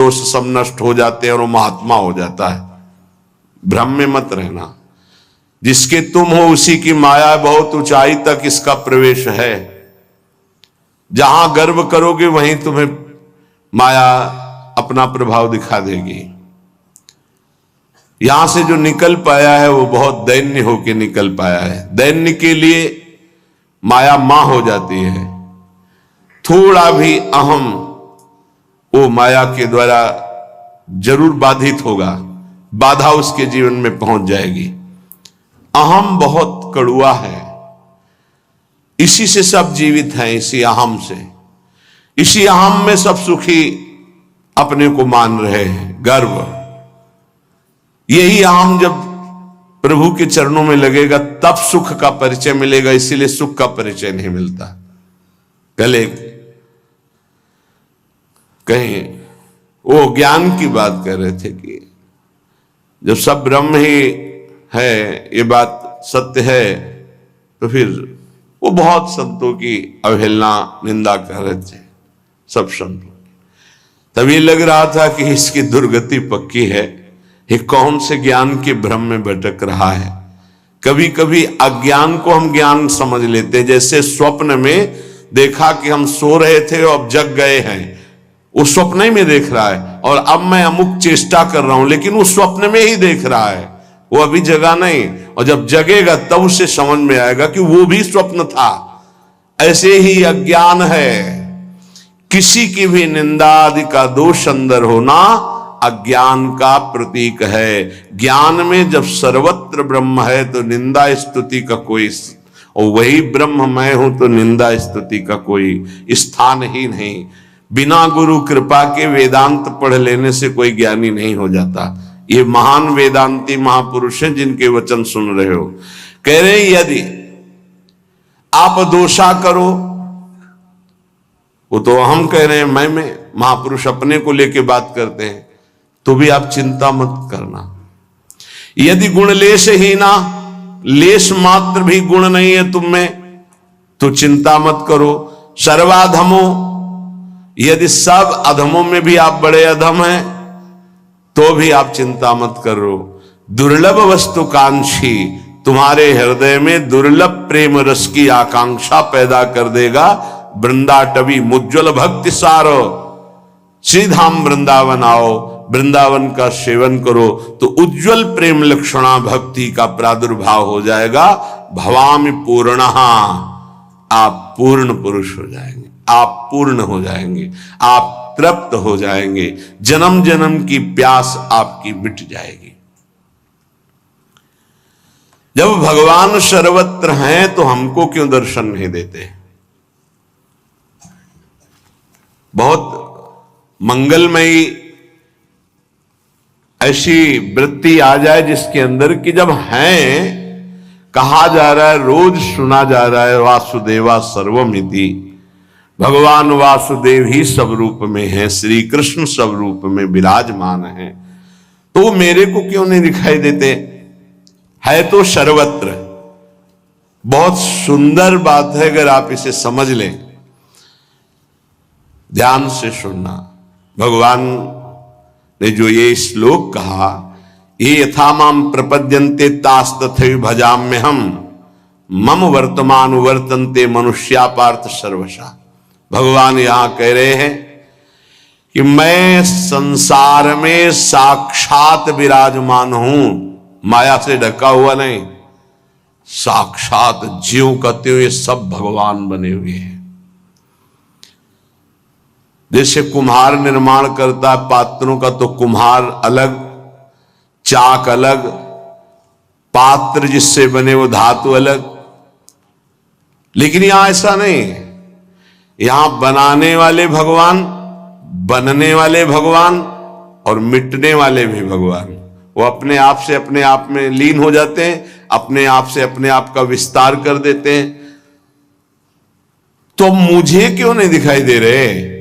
दोष सब नष्ट हो जाते हैं और वो महात्मा हो जाता है। भ्रम में मत रहना। जिसके तुम हो उसी की माया, बहुत ऊंचाई तक इसका प्रवेश है। जहां गर्व करोगे वहीं तुम्हें माया अपना प्रभाव दिखा देगी। यहां से जो निकल पाया है वो बहुत दैन्य होके निकल पाया है। दैन्य के लिए माया मां हो जाती है। थोड़ा भी अहम वो माया के द्वारा जरूर बाधित होगा, बाधा उसके जीवन में पहुंच जाएगी। अहम बहुत कड़ुआ है, इसी से सब जीवित हैं, इसी अहम से। इसी अहम में सब सुखी अपने को मान रहे हैं। गर्व, यही अहम जब प्रभु के चरणों में लगेगा तब सुख का परिचय मिलेगा, इसीलिए सुख का परिचय नहीं मिलता। कल कहीं वो ज्ञान की बात कर रहे थे कि जब सब ब्रह्म ही है, ये बात सत्य है, तो फिर वो बहुत संतों की अवहेलना निंदा कर रहे थे, सब संतों। तभी लग रहा था कि इसकी दुर्गति पक्की है, ये कौन से ज्ञान के भ्रम में भटक रहा है। कभी कभी अज्ञान को हम ज्ञान समझ लेते हैं। जैसे स्वप्न में देखा कि हम सो रहे थे और अब जग गए हैं, वो स्वप्न ही में देख रहा है, और अब मैं अमुक चेष्टा कर रहा हूं, लेकिन वो स्वप्न में ही देख रहा है, वो अभी जगा नहीं। और जब जगेगा तब उसे समझ में आएगा कि वो भी स्वप्न था। ऐसे ही अज्ञान है। किसी की भी निंदा आदि का दोष अंदर होना अज्ञान का प्रतीक है। ज्ञान में जब सर्वत्र ब्रह्म है तो निंदा स्तुति का कोई, और वही ब्रह्म मैं हूं तो निंदा स्तुति का कोई स्थान ही नहीं। बिना गुरु कृपा के वेदांत पढ़ लेने से कोई ज्ञानी नहीं हो जाता। ये महान वेदांती महापुरुष हैं जिनके वचन सुन रहे हो। कह रहे यदि आप दोषा करो, वो तो हम कह रहे हैं मैं महापुरुष अपने को लेके बात करते हैं, तो भी आप चिंता मत करना। यदि गुण लेश ही ना, लेश मात्र भी गुण नहीं है तुम में, तो चिंता मत करो। सर्वाधमो, यदि सब अधमों में भी आप बड़े अधम हैं तो भी आप चिंता मत करो। दुर्लभ वस्तु कांक्षी, तुम्हारे हृदय में दुर्लभ प्रेम रस की आकांक्षा पैदा कर देगा। वृंदाटवी मुज्ज्वल भक्ति सारो, श्रीधाम वृंदावन आओ, वृंदावन का सेवन करो तो उज्जवल प्रेम लक्षणा भक्ति का प्रादुर्भाव हो जाएगा। भवामि पूर्णः, आप पूर्ण पुरुष हो जाएंगे, आप पूर्ण हो जाएंगे, आप तृप्त हो जाएंगे। जन्म जन्म की प्यास आपकी मिट जाएगी। जब भगवान सर्वत्र हैं तो हमको क्यों दर्शन नहीं देते? बहुत मंगलमयी ऐसी वृत्ति आ जाए जिसके अंदर कि जब हैं, कहा जा रहा है, रोज सुना जा रहा है, वासुदेवा सर्वमिति, भगवान वासुदेव ही सब रूप में है, श्री कृष्ण सब रूप में विराजमान है, तो मेरे को क्यों नहीं दिखाई देते? है तो सर्वत्र। बहुत सुंदर बात है, अगर आप इसे समझ लें, ध्यान से सुनना। भगवान ने जो ये श्लोक कहा, ये यथा माम प्रपद्यन्ते तास तथैव भजाम्यहम मम वर्तमान वर्तन्ते मनुष्या पार्थ सर्वशा। भगवान यहां कह रहे हैं कि मैं संसार में साक्षात विराजमान हूं, माया से ढका हुआ नहीं, साक्षात ज्यों का त्यों ये सब भगवान बने हुए हैं। जैसे कुम्हार निर्माण करता है पात्रों का, तो कुम्हार अलग, चाक अलग, पात्र जिससे बने वो धातु अलग। लेकिन यहां ऐसा नहीं, यहां बनाने वाले भगवान, बनने वाले भगवान और मिटने वाले भी भगवान। वो अपने आप से अपने आप में लीन हो जाते हैं, अपने आप से अपने आप का विस्तार कर देते हैं। तो मुझे क्यों नहीं दिखाई दे रहे?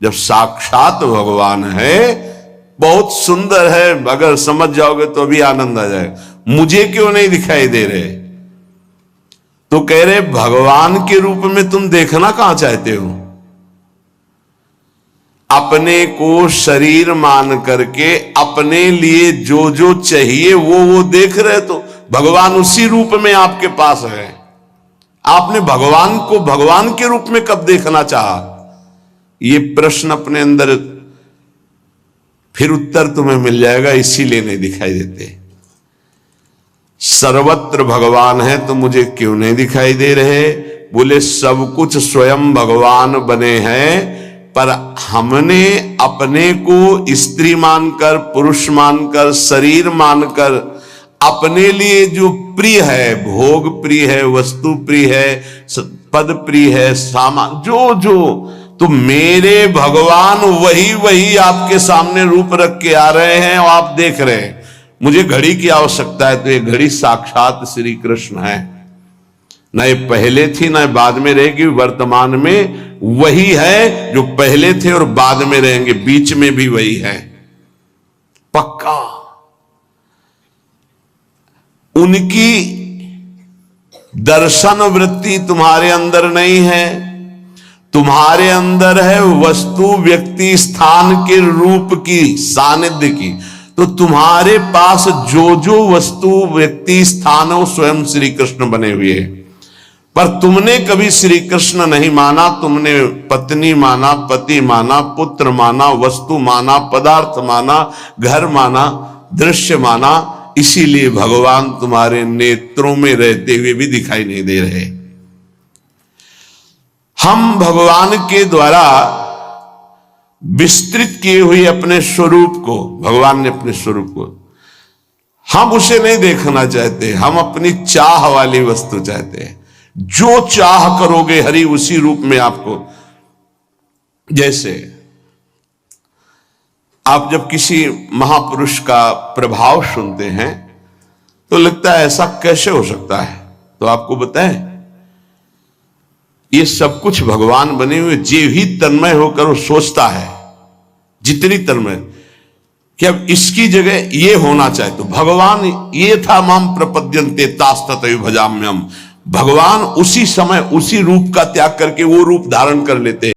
जब साक्षात भगवान है, बहुत सुंदर है, अगर समझ जाओगे तो भी आनंद आ जाएगा। मुझे क्यों नहीं दिखाई दे रहे? तो कह रहे भगवान के रूप में तुम देखना कहां चाहते हो? अपने को शरीर मान करके अपने लिए जो जो चाहिए वो देख रहे, तो भगवान उसी रूप में आपके पास है। आपने भगवान को भगवान के रूप में कब देखना चाहा? ये प्रश्न अपने अंदर, फिर उत्तर तुम्हें मिल जाएगा, इसीलिए नहीं दिखाई देते। सर्वत्र भगवान है तो मुझे क्यों नहीं दिखाई दे रहे? बोले सब कुछ स्वयं भगवान बने हैं, पर हमने अपने को स्त्री मानकर, पुरुष मानकर, शरीर मानकर, अपने लिए जो प्रिय है, भोग प्रिय है, वस्तु प्रिय है, पद प्रिय है, सामान जो जो, तो मेरे भगवान वही वही आपके सामने रूप रख के आ रहे हैं और आप देख रहे हैं। मुझे घड़ी की आवश्यकता है तो ये घड़ी साक्षात श्री कृष्ण है, न ये पहले थी न बाद में रहेगी, वर्तमान में वही है जो पहले थे और बाद में रहेंगे, बीच में भी वही है पक्का। उनकी दर्शन वृत्ति तुम्हारे अंदर नहीं है, तुम्हारे अंदर है वस्तु व्यक्ति स्थान के रूप की, सानिध्य की। तो तुम्हारे पास जो जो वस्तु व्यक्ति स्थान हो स्वयं श्री कृष्ण बने हुए हैं, पर तुमने कभी श्री कृष्ण नहीं माना। तुमने पत्नी माना, पति माना, पुत्र माना, वस्तु माना, पदार्थ माना, घर माना, दृश्य माना, इसीलिए भगवान तुम्हारे नेत्रों में रहते हुए भी दिखाई नहीं दे रहे। हम भगवान के द्वारा विस्तृत किए हुए अपने स्वरूप को, भगवान ने अपने स्वरूप को, हम उसे नहीं देखना चाहते। हम अपनी चाह वाली वस्तु चाहते हैं। जो चाह करोगे हरि उसी रूप में आपको। जैसे आप जब किसी महापुरुष का प्रभाव सुनते हैं तो लगता है ऐसा कैसे हो सकता है, तो आपको बताएं, ये सब कुछ भगवान बने हुए। जे भी तन्मय होकर वो सोचता है, जितनी तन्मय, कि अब इसकी जगह ये होना चाहिए, तो भगवान ये था माम प्रपद्यन्ते तास्ततयो भजाम्यहम्। भगवान उसी समय उसी रूप का त्याग करके वो रूप धारण कर लेते हैं।